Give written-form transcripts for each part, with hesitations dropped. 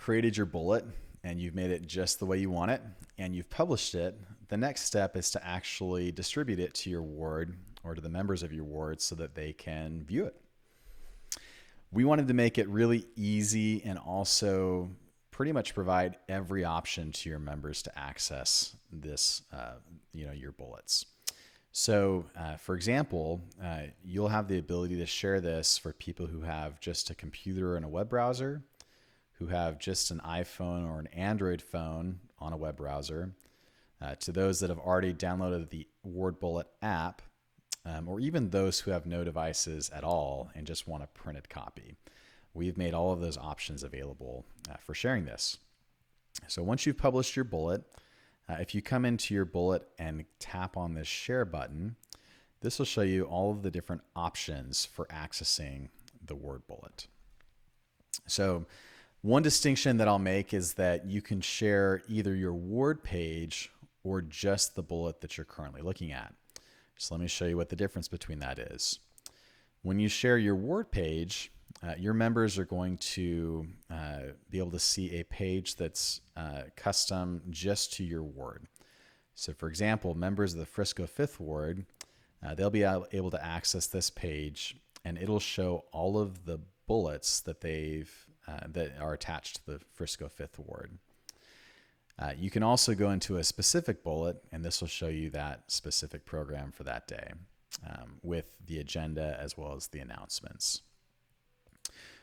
created your bullet and you've made it just the way you want it and you've published it, the next step is to actually distribute it to your ward or to the members of your ward so that they can view it. We wanted to make it really easy and also pretty much provide every option to your members to access this, your bullets. So for example, you'll have the ability to share this for people who have just a computer and a web browser, who have just an iPhone or an Android phone on a web browser, to those that have already downloaded the WardBullet app, or even those who have no devices at all and just want a printed copy. We've made all of those options available for sharing this. So once you've published your bullet, if you come into your bullet and tap on this share button, this will show you all of the different options for accessing the WardBullet. So one distinction that I'll make is that you can share either your ward page or just the bullet that you're currently looking at. So let me show you what the difference between that is. When you share your ward page, your members are going to be able to see a page that's custom just to your ward. So for example, members of the Frisco 5th Ward, they'll be able to access this page and it'll show all of the bullets that that are attached to the Frisco 5th Ward. You can also go into a specific bullet and this will show you that specific program for that day with the agenda as well as the announcements.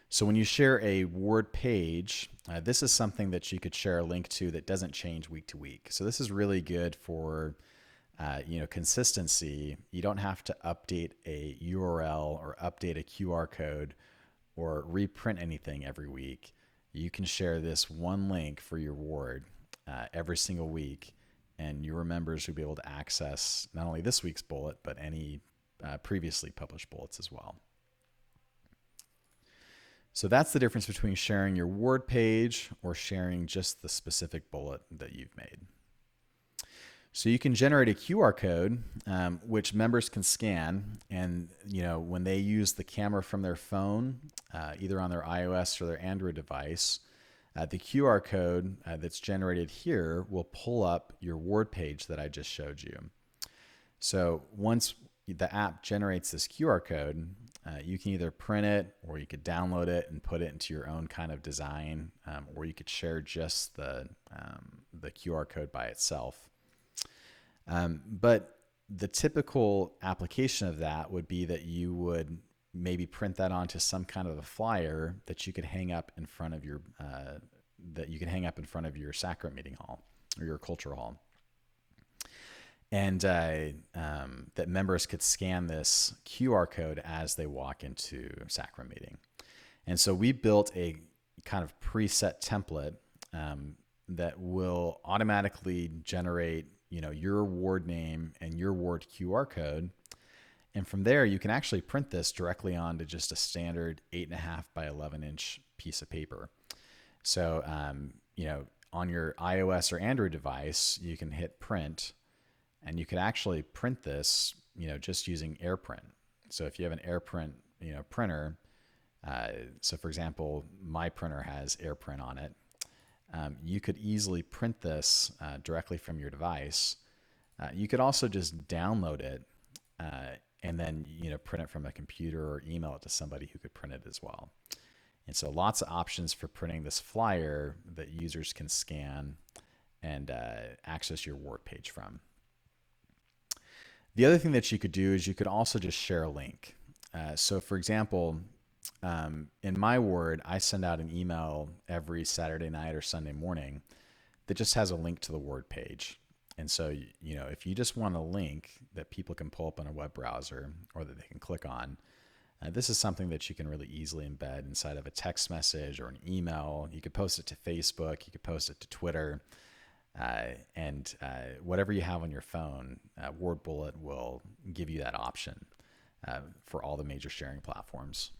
So when you share a ward page, this is something that you could share a link to that doesn't change week to week. So this is really good for consistency. You don't have to update a URL or update a QR code or reprint anything every week. You can share this one link for your ward every single week, and your members will be able to access not only this week's bullet, but any previously published bullets as well. So that's the difference between sharing your ward page or sharing just the specific bullet that you've made. So you can generate a QR code, which members can scan, and when they use the camera from their phone, either on their iOS or their Android device, the QR code that's generated here will pull up your ward page that I just showed you. So once the app generates this QR code, you can either print it or you could download it and put it into your own kind of design, or you could share just the QR code by itself. But the typical application of that would be that you would maybe print that onto some kind of a flyer that you could hang up in front of your sacrament meeting hall or your culture hall. And that members could scan this QR code as they walk into sacrament meeting. And so we built a kind of preset template that will automatically generate your ward name and your ward QR code. And from there, you can actually print this directly onto just a standard 8.5 by 11 inch piece of paper. So, on your iOS or Android device, you can hit print and you can actually print this, just using AirPrint. So if you have an AirPrint, printer, so for example, my printer has AirPrint on it. You could easily print this directly from your device. You could also just download it and then print it from a computer or email it to somebody who could print it as well. And so lots of options for printing this flyer that users can scan and access your ward page from. The other thing that you could do is you could also just share a link. So for example, in my ward, I send out an email every Saturday night or Sunday morning that just has a link to the ward page. And so, if you just want a link that people can pull up on a web browser or that they can click on, this is something that you can really easily embed inside of a text message or an email. You could post it to Facebook, you could post it to Twitter, and whatever you have on your phone, WardBullet will give you that option for all the major sharing platforms.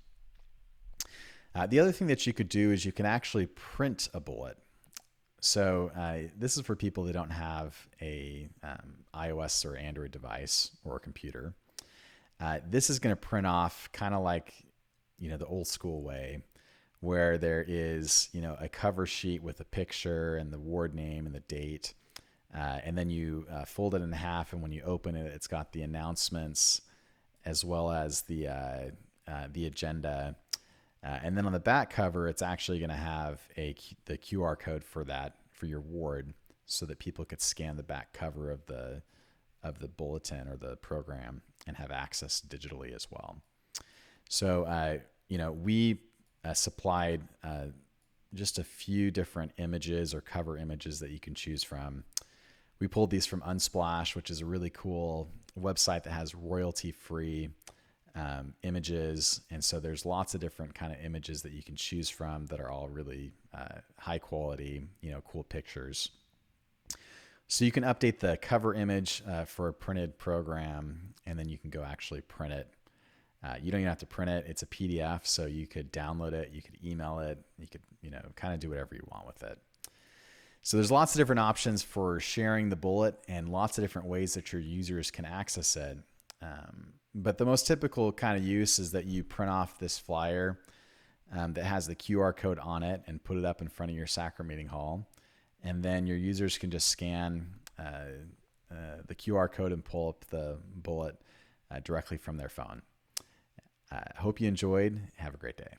The other thing that you could do is you can actually print a bullet. So this is for people that don't have a iOS or Android device or a computer. This is going to print off kind of like the old school way, where there is, a cover sheet with a picture and the ward name and the date. And then you fold it in half, and when you open it, it's got the announcements as well as the agenda. And then on the back cover, it's actually going to have the QR code for your ward, so that people could scan the back cover of the bulletin or the program and have access digitally as well. So we supplied just a few different images or cover images that you can choose from. We pulled these from Unsplash, which is a really cool website that has royalty-free images. And so there's lots of different kind of images that you can choose from that are all really high quality, cool pictures. So you can update the cover image for a printed program, and then you can go actually print it. You don't even have to print it. It's a PDF, so you could download it, you could email it, you could, kind of do whatever you want with it. So there's lots of different options for sharing the bullet and lots of different ways that your users can access it. But the most typical kind of use is that you print off this flyer that has the QR code on it and put it up in front of your sacrament meeting hall. And then your users can just scan the QR code and pull up the bullet directly from their phone. I hope you enjoyed. Have a great day.